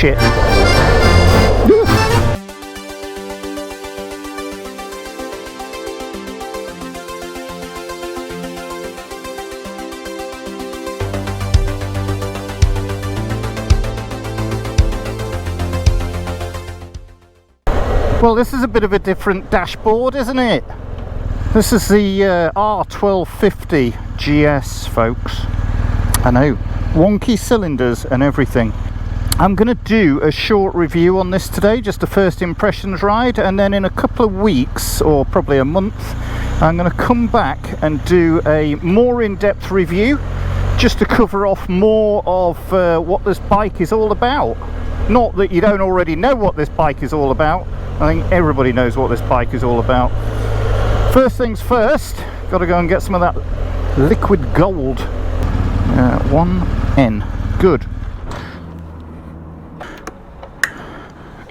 shit. Well, this is a bit of a different dashboard, isn't it? This is the R1250 GS, folks. I know, wonky cylinders and everything. I'm going to do a short review on this today, just a first impressions ride, and then in a couple of weeks, or probably a month, I'm going to come back and do a more in-depth review, just to cover off more of what this bike is all about. Not that you don't already know what this bike is all about. I think everybody knows what this bike is all about. First things first, got to go and get some of that liquid gold. 1N. Good.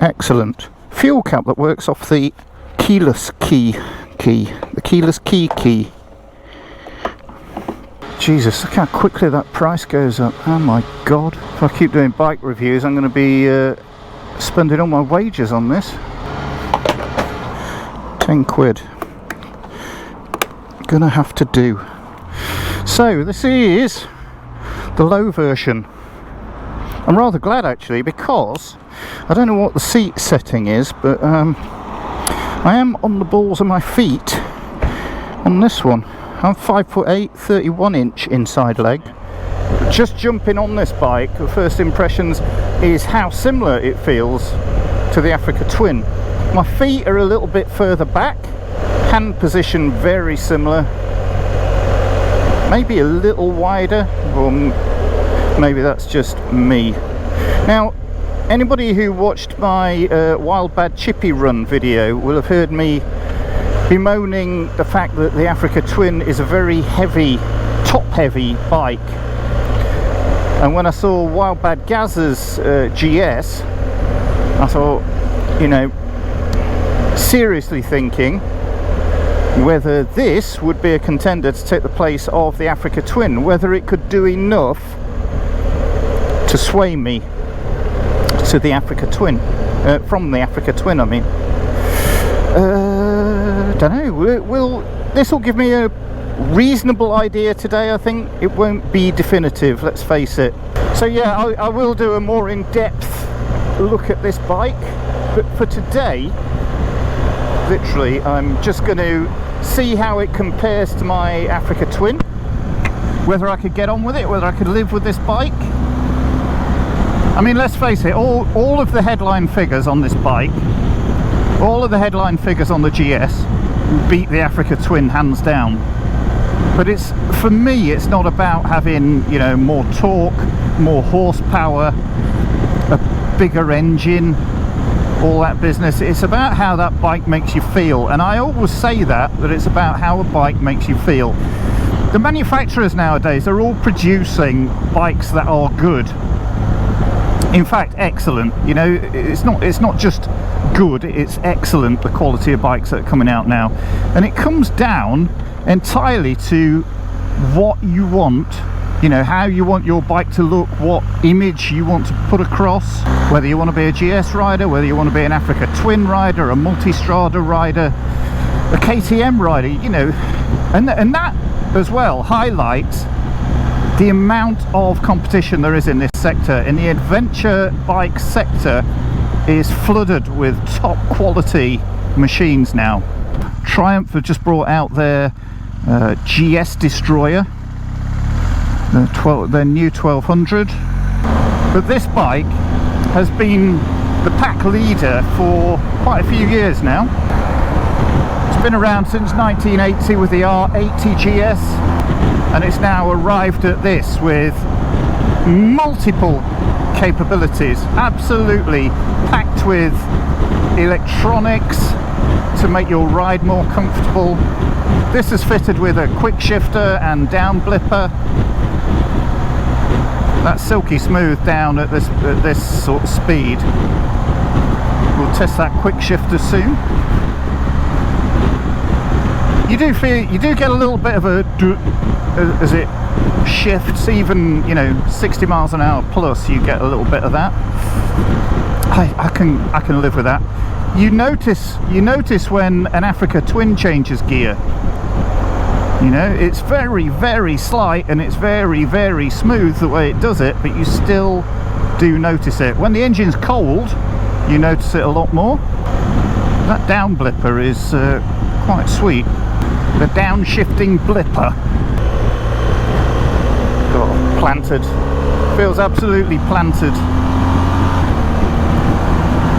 Excellent. Fuel cap that works off the keyless key. The keyless key. Jesus, look how quickly that price goes up. Oh my god. If I keep doing bike reviews, I'm going to be spending all my wages on this. 10 quid. Gonna have to do. So this is the low version. I'm rather glad actually, because I don't know what the seat setting is, but I am on the balls of my feet on this one. I'm 5'8", 31-inch inside leg. Just jumping on this bike, the first impressions is how similar it feels to the Africa Twin. My feet are a little bit further back, hand position very similar, maybe a little wider, or maybe that's just me. Now, anybody who watched my Wild Bad Chippy Run video will have heard me bemoaning the fact that the Africa Twin is a very heavy, top-heavy bike. And when I saw Wild Bad Gaz's GS, I thought, you know, seriously thinking whether this would be a contender to take the place of the Africa Twin, whether it could do enough to sway me to the Africa Twin, from the Africa Twin, I mean. Don't know. This will give me a reasonable idea today. I think it won't be definitive, let's face it. So yeah, I will do a more in-depth look at this bike, but for today, literally, I'm just going to see how it compares to my Africa Twin, whether I could get on with it, whether I could live with this bike. I mean, let's face it, all of the headline figures on this bike, all of the headline figures on the GS beat the Africa Twin hands down. But it's, for me, it's not about having, you know, more torque, more horsepower, a bigger engine, all that business. It's about how that bike makes you feel, and I always say that it's about how a bike makes you feel. The manufacturers nowadays are all producing bikes that are good, in fact excellent. You know, it's not just good, it's excellent, the quality of bikes that are coming out now, and it comes down entirely to what you want, you know, how you want your bike to look, what image you want to put across, whether you want to be a GS rider, whether you want to be an Africa Twin rider, a multi-strada rider, a KTM rider, you know, and that as well highlights the amount of competition there is in this sector. In the adventure bike sector is flooded with top quality machines now. Triumph have just brought out their GS Destroyer, their new 1200, but this bike has been the pack leader for quite a few years now. It's been around since 1980 with the R80 GS, and it's now arrived at this with multiple capabilities, absolutely packed with electronics to make your ride more comfortable. This is fitted with a quick shifter and down blipper. That's silky smooth down at this sort of speed. We'll test that quick shifter soon. You do get a little bit of a as it shifts, even, you know, 60 miles an hour plus, you get a little bit of that. I can live with that. You notice when an Africa Twin changes gear. You know, it's very, very slight, and it's very, very smooth the way it does it, but you still do notice it. When the engine's cold, you notice it a lot more. That down blipper is quite sweet. The downshifting blipper. Oh, planted. Feels absolutely planted.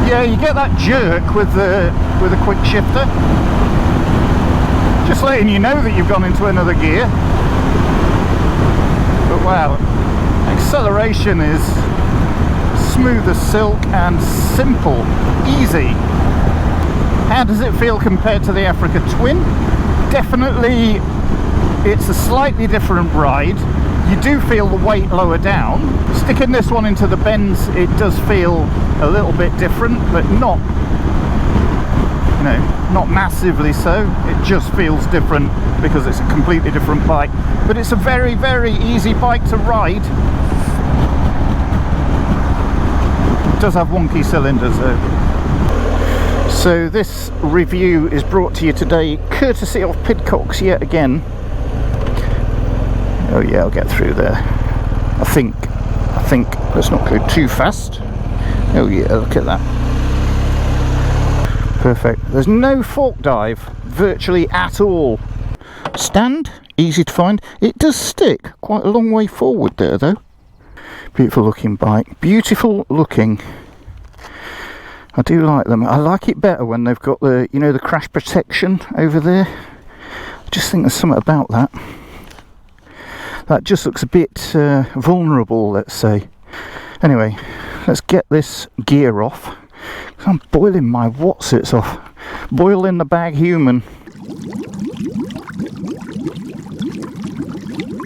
Yeah, you get that jerk with a quick shifter. Just letting you know that you've gone into another gear. But wow, acceleration is smooth as silk and simple, easy. How does it feel compared to the Africa Twin? Definitely, it's a slightly different ride. You do feel the weight lower down. Sticking this one into the bends, it does feel a little bit different, but not, you know, not massively so. It just feels different because it's a completely different bike. But it's a very, very easy bike to ride. It does have wonky cylinders though. So this review is brought to you today courtesy of Pidcock's yet again. Oh yeah, I'll get through there. I think. Let's not go too fast. Oh yeah, look at that. Perfect. There's no fork dive virtually at all. Stand, easy to find. It does stick quite a long way forward there though. Beautiful looking bike. Beautiful looking. I do like them. I like it better when they've got the, you know, the crash protection over there. I just think there's something about that. That just looks a bit vulnerable, let's say. Anyway, let's get this gear off. I'm boiling my whatsits off. Boiling the bag human.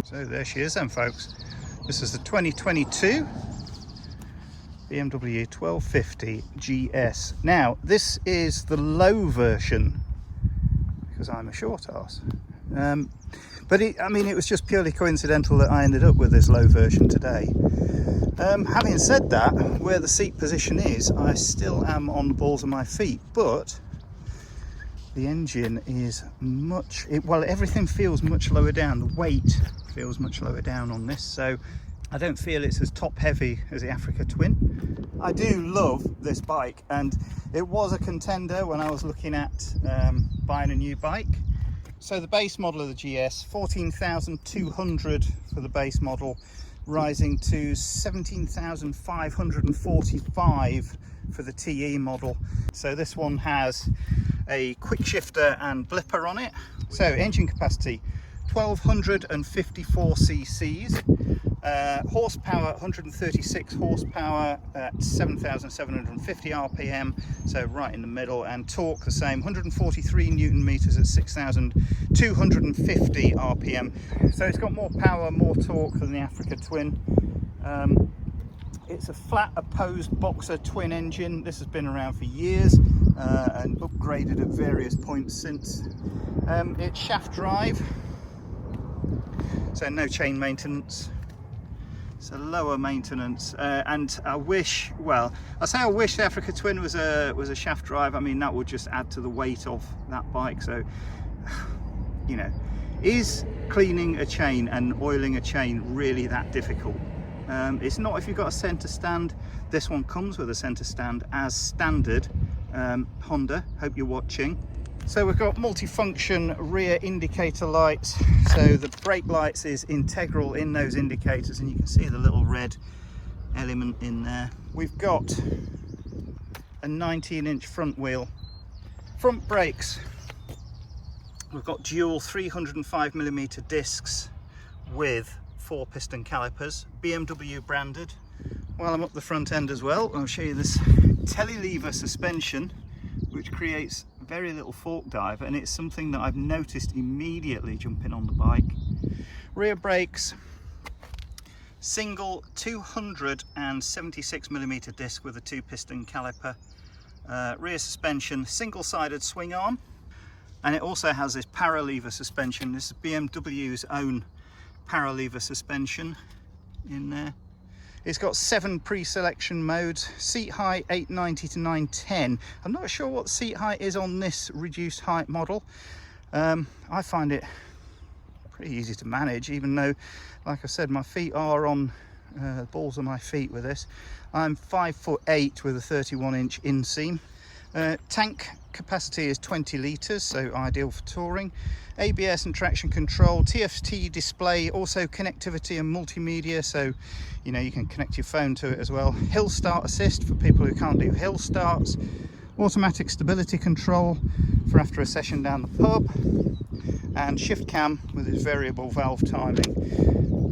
So there she is then, folks. This is the 2022 BMW 1250 GS. Now, this is the low version because I'm a short arse. But I mean, it was just purely coincidental that I ended up with this low version today. Having said that, where the seat position is, I still am on the balls of my feet, but the engine is well, everything feels much lower down. The weight feels much lower down on this, so I don't feel it's as top heavy as the Africa Twin. I do love this bike, and it was a contender when I was looking at buying a new bike. So the base model of the GS, 14,200 for the base model, rising to 17,545 for the TE model. So this one has a quick shifter and blipper on it. So engine capacity, 1254 cc's, horsepower 136 horsepower at 7,750 rpm, so right in the middle, and torque the same, 143 newton meters at 6,250 rpm. So it's got more power, more torque than the Africa Twin. It's a flat opposed boxer twin engine. This has been around for years and upgraded at various points since. It's shaft drive, so no chain maintenance. It's a lower maintenance, and I wish, well, I say I wish the Africa Twin was a shaft drive. I mean, that would just add to the weight of that bike. So, you know, is cleaning a chain and oiling a chain really that difficult? It's not if you've got a center stand. This one comes with a center stand as standard. Honda, hope you're watching. So we've got multifunction rear indicator lights. So the brake lights is integral in those indicators, and you can see the little red element in there. We've got a 19-inch front wheel. Front brakes, we've got dual 305mm discs with 4-piston calipers, BMW branded. While I'm up the front end as well, I'll show you this telelever suspension, which creates very little fork dive, and it's something that I've noticed immediately jumping on the bike. Rear brakes, single 276mm disc with a 2-piston caliper. Rear suspension, single-sided swing arm. And it also has this paralever suspension. This is BMW's own paralever suspension in there. It's got 7 pre-selection modes, seat height 890 to 910. I'm not sure what the seat height is on this reduced height model. I find it pretty easy to manage, even though, like I said, my feet are on the balls of my feet with this. I'm 5'8" with a 31-inch inseam. Tank capacity is 20 litres, so ideal for touring. ABS and traction control, TFT display, also connectivity and multimedia, so you know you can connect your phone to it as well. Hill start assist for people who can't do hill starts. Automatic stability control for after a session down the pub, and shift cam with its variable valve timing.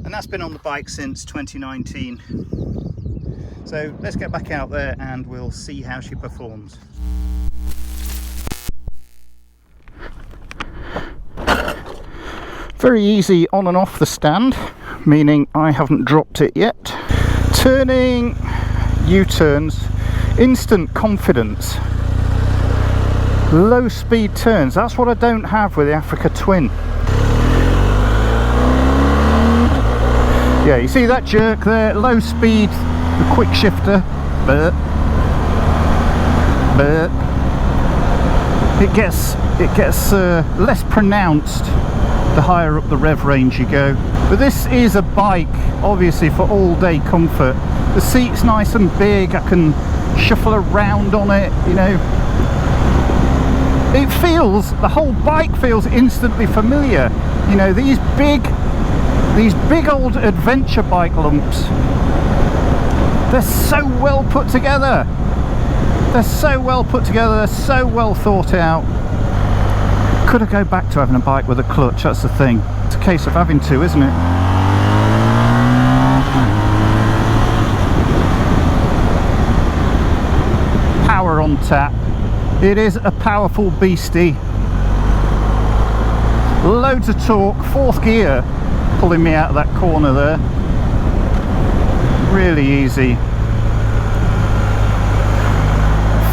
And that's been on the bike since 2019. So let's get back out there and we'll see how she performs. Very easy on and off the stand, meaning I haven't dropped it yet. Turning, U-turns, instant confidence. Low speed turns, that's what I don't have with the Africa Twin. Yeah, you see that jerk there, low speed, the quick shifter, but it gets less pronounced the higher up the rev range you go. But this is a bike obviously for all day comfort. The seat's nice and big, I can shuffle around on it, you know. It feels, the whole bike feels instantly familiar. You know, these big old adventure bike lumps, they're so well put together. They're so well put together, they're so well thought out. Could I go back to having a bike with a clutch? That's the thing. It's a case of having to, isn't it? Power on tap. It is a powerful beastie. Loads of torque, 4th gear pulling me out of that corner there. Really easy.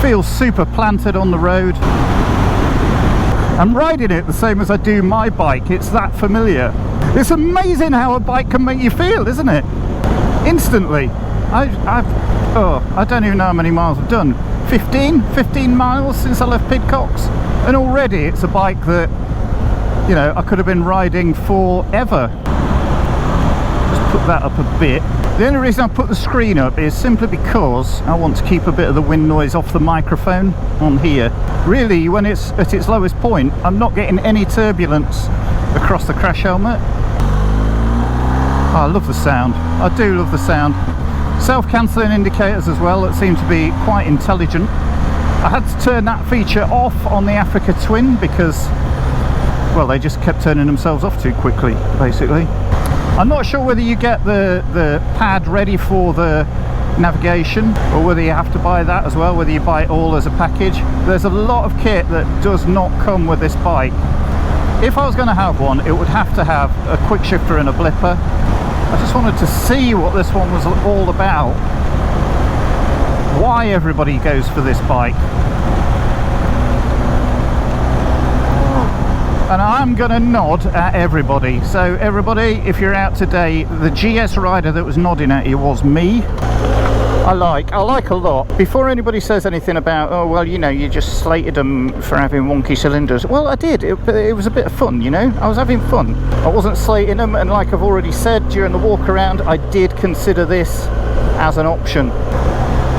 Feels super planted on the road. I'm riding it the same as I do my bike, it's that familiar. It's amazing how a bike can make you feel, isn't it? Instantly. I don't even know how many miles I've done. 15 miles since I left Pidcocks, and already it's a bike that, you know, I could have been riding forever. Just put that up a bit. The only reason I put the screen up is simply because I want to keep a bit of the wind noise off the microphone on here. Really, when it's at its lowest point, I'm not getting any turbulence across the crash helmet. Oh, I love the sound. I do love the sound. Self-cancelling indicators as well, that seem to be quite intelligent. I had to turn that feature off on the Africa Twin because, well, they just kept turning themselves off too quickly, basically. I'm not sure whether you get the pad ready for the navigation or whether you have to buy that as well, whether you buy it all as a package. There's a lot of kit that does not come with this bike. If I was going to have one, it would have to have a quick shifter and a blipper. I just wanted to see what this one was all about, why everybody goes for this bike. And I'm going to nod at everybody. So everybody, if you're out today, the GS rider that was nodding at you was me. I like a lot. Before anybody says anything about, oh well, you know, you just slated them for having wonky cylinders. Well, I did. It was a bit of fun, you know. I was having fun. I wasn't slating them, and like I've already said during the walk around, I did consider this as an option.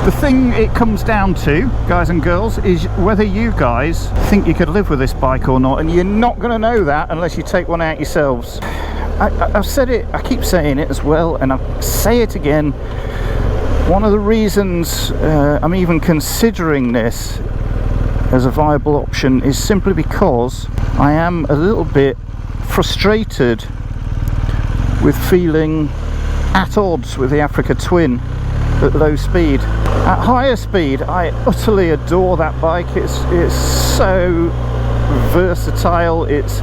The thing it comes down to, guys and girls, is whether you guys think you could live with this bike or not, and you're not going to know that unless you take one out yourselves. I've said it, I keep saying it as well, and I'll say it again. One of the reasons I'm even considering this as a viable option is simply because I am a little bit frustrated with feeling at odds with the Africa Twin at low speed. At higher speed, I utterly adore that bike. It's so versatile. It's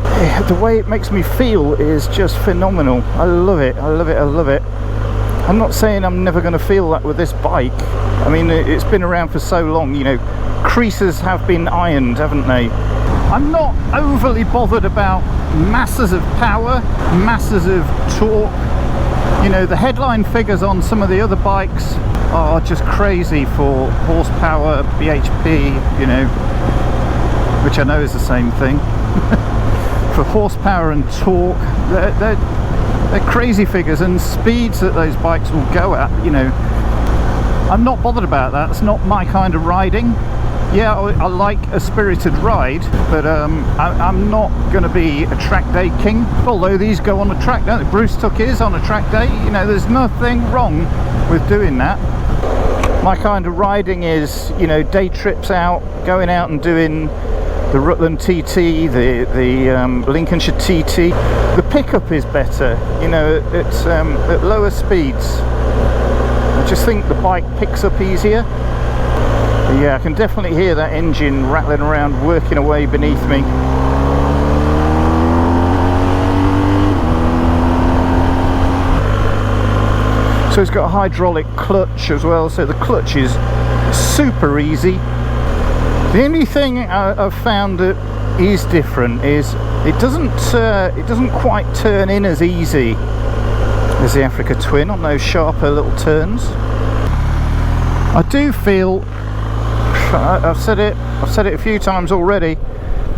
the way it makes me feel is just phenomenal. I love it. I love it. I love it. I'm not saying I'm never going to feel that with this bike. I mean, it's been around for so long, you know, creases have been ironed, haven't they? I'm not overly bothered about masses of power, masses of torque. You know, the headline figures on some of the other bikes are just crazy for horsepower, bhp, you know, which I know is the same thing. For horsepower and torque, they're crazy figures, and speeds that those bikes will go at, you know. I'm not bothered about that. It's not my kind of riding. Yeah, I like a spirited ride, but I'm not going to be a track day king. Although these go on a track, don't they? Bruce Tuck is on a track day. You know, there's nothing wrong with doing that. My kind of riding is, you know, day trips out, going out and doing the Rutland TT, the Lincolnshire TT. The pickup is better, you know, at lower speeds. I just think the bike picks up easier. But yeah, I can definitely hear that engine rattling around, working away beneath me. So it's got a hydraulic clutch as well, so the clutch is super easy. The only thing I've found that is different is it doesn't quite turn in as easy as the Africa Twin on those sharper little turns. I do feel, I've said it a few times already,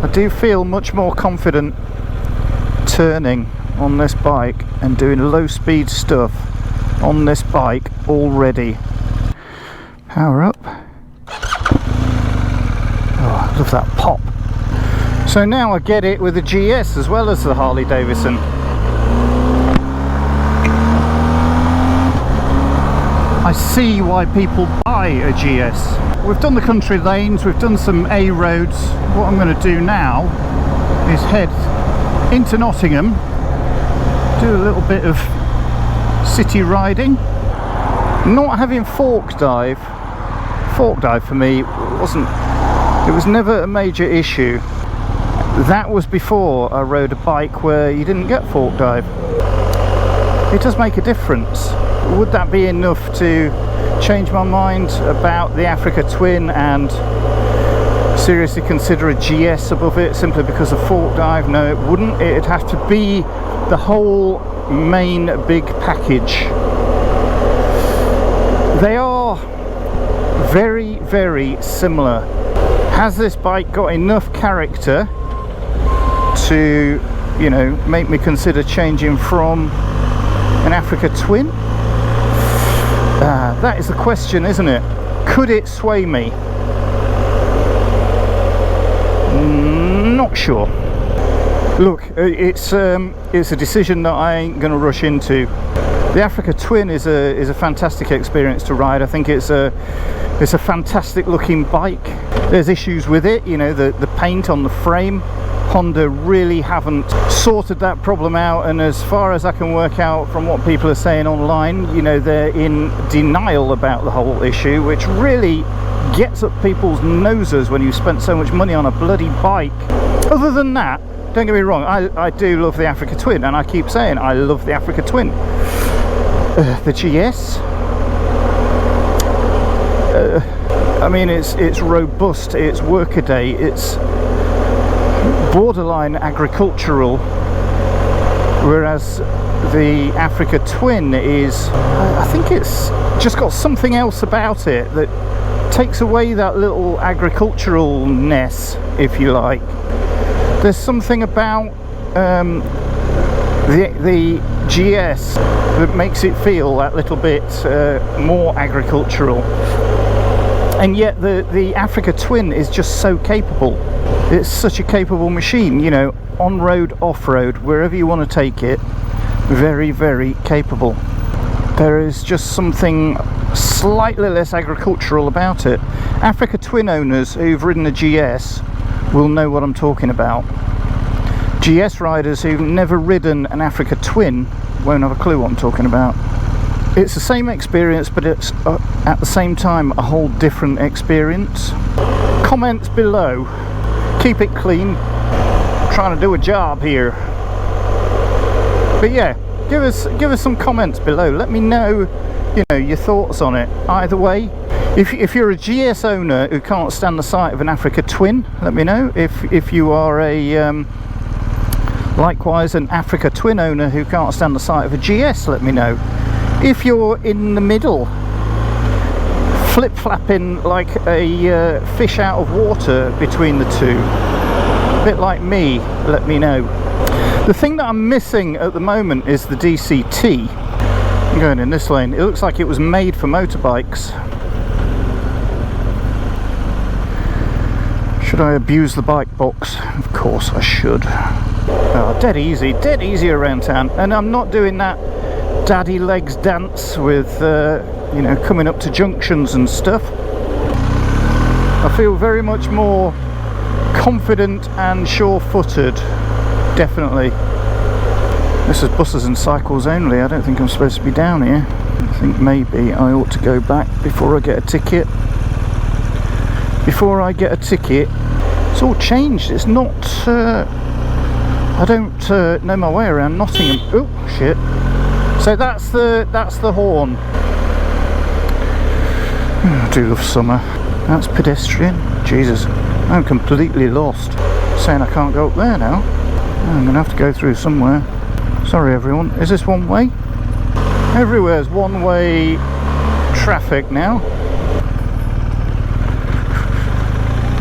I do feel much more confident turning on this bike and doing low speed stuff on this bike already. Power up. Oh, I love that pop. So now I get it with the GS as well as the Harley Davidson. I see why people buy a GS. We've done the country lanes, we've done some A roads. What I'm going to do now is head into Nottingham, do a little bit of city riding. Not having fork dive for me it was never a major issue. That was before I rode a bike where you didn't get fork dive. It does make a difference. Would that be enough to change my mind about the Africa Twin and seriously consider a GS above it simply because of fork dive? No, it wouldn't. It'd have to be the whole main big package. They are very, very similar. Has this bike got enough character to, you know, make me consider changing from an Africa Twin? That is the question, isn't it? Could it sway me? Not sure. Look, it's a decision that I ain't going to rush into. The Africa Twin is a fantastic experience to ride. I think it's a fantastic looking bike. There's issues with it, you know, the paint on the frame. Honda really haven't sorted that problem out, and as far as I can work out from what people are saying online, you know, they're in denial about the whole issue, which really gets up people's noses when you've spent so much money on a bloody bike. Other than that, don't get me wrong, I do love the Africa Twin, and I keep saying I love the Africa Twin. The GS, I mean, it's robust, it's workaday, it's borderline agricultural, whereas the Africa Twin is, I think it's just got something else about it that takes away that little agriculturalness, if you like. There's something about the GS that makes it feel that little bit more agricultural, and yet the Africa Twin is just so capable. It's such a capable machine, you know, on-road, off-road, wherever you want to take it, very, very capable. There is just something slightly less agricultural about it. Africa Twin owners who've ridden a GS will know what I'm talking about. GS riders who've never ridden an Africa Twin won't have a clue what I'm talking about. It's the same experience, but it's at the same time a whole different experience. Comments below. Keep it clean. I'm trying to do a job here. But yeah, give us some comments below. Let me know, you know, your thoughts on it. Either way, If you're a GS owner who can't stand the sight of an Africa Twin, let me know. If you are a likewise an Africa Twin owner who can't stand the sight of a GS, let me know. If you're in the middle, flip-flapping like a fish out of water between the two, a bit like me, let me know. The thing that I'm missing at the moment is the DCT. I'm going in this lane. It looks like it was made for motorbikes. Should I abuse the bike box? Of course I should. Oh, dead easy around town. And I'm not doing that daddy legs dance with, you know, coming up to junctions and stuff. I feel very much more confident and sure-footed, definitely. This is buses and cycles only. I don't think I'm supposed to be down here. I think maybe I ought to go back before I get a ticket. Before I get a ticket, it's all changed. It's not, I don't know my way around Nottingham. Oh shit. So that's the horn. I do love summer. That's pedestrian. Jesus, I'm completely lost. Saying I can't go up there now. I'm gonna have to go through somewhere. Sorry everyone. Is this one way? Everywhere's one way traffic now.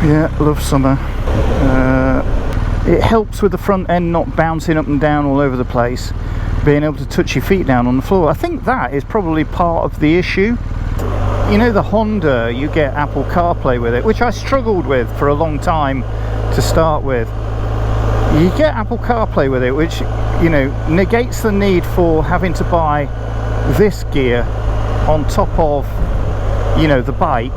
Yeah, love summer. It helps with the front end not bouncing up and down all over the place, being able to touch your feet down on the floor. I think that is probably part of the issue. You know, the Honda, you get Apple CarPlay with it, which I struggled with for a long time to start with. You get Apple CarPlay with it, which, you know, negates the need for having to buy this gear on top of, you know, the bike.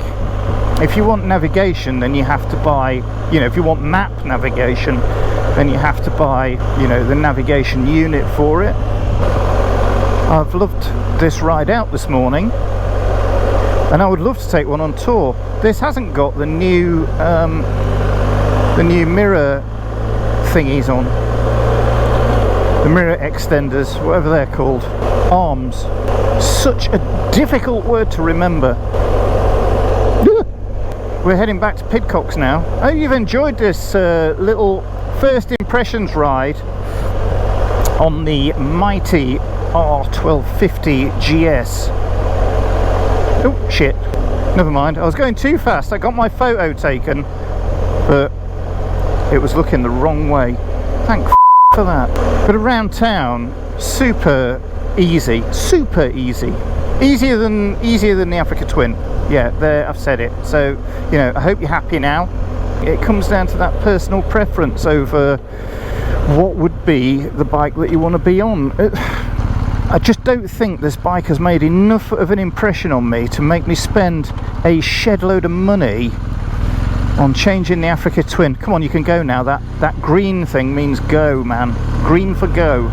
If you want navigation, then you have to buy, you know, if you want map navigation, then you have to buy, you know, the navigation unit for it. I've loved this ride out this morning, and I would love to take one on tour. This hasn't got the new mirror thingies on, the mirror extenders, whatever they're called, arms. Such a difficult word to remember. We're heading back to Pidcock's now. I hope you've enjoyed this little first impressions ride on the mighty R1250 GS. Oh shit, never mind, I was going too fast. I got my photo taken, but it was looking the wrong way. Thank for that. But around town, super easy, super easy. Easier than the Africa Twin. Yeah, there, I've said it. So, you know, I hope you're happy now. It comes down to that personal preference over what would be the bike that you want to be on. I just don't think this bike has made enough of an impression on me to make me spend a shed load of money on changing the Africa Twin. Come on, you can go now. That green thing means go, man. Green for go.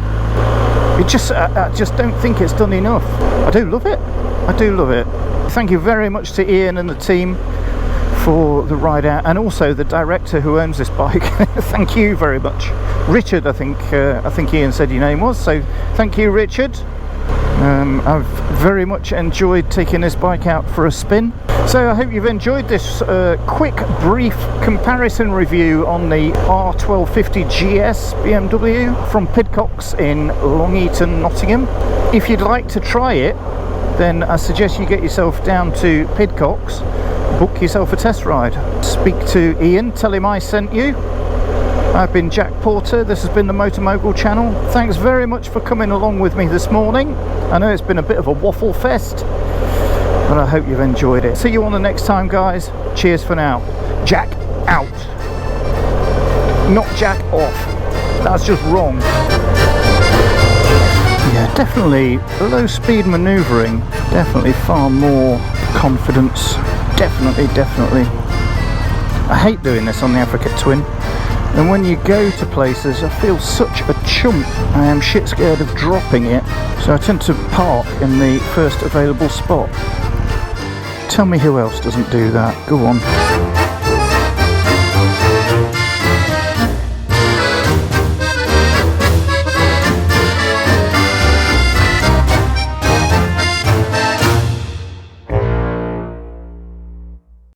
It just, I just don't think it's done enough. I do love it. I do love it. Thank you very much to Ian and the team for the ride out, and also the director who owns this bike. Thank you very much. Richard, I think Ian said your name was, so thank you, Richard. I've very much enjoyed taking this bike out for a spin. So I hope you've enjoyed this quick, brief comparison review on the R1250 GS BMW from Pidcock's in Long Eaton, Nottingham. If you'd like to try it, then I suggest you get yourself down to Pidcock's, book yourself a test ride. Speak to Ian, tell him I sent you. I've been Jack Porter, this has been the Moto Mogul channel. Thanks very much for coming along with me this morning. I know it's been a bit of a waffle fest, but I hope you've enjoyed it. See you on the next time, guys. Cheers for now. Jack out. Not Jack off. That's just wrong. Yeah, definitely low speed manoeuvring. Definitely far more confidence. Definitely. I hate doing this on the Africa Twin. And when you go to places, I feel such a chump. I am shit scared of dropping it, so I tend to park in the first available spot. Tell me who else doesn't do that. Go on.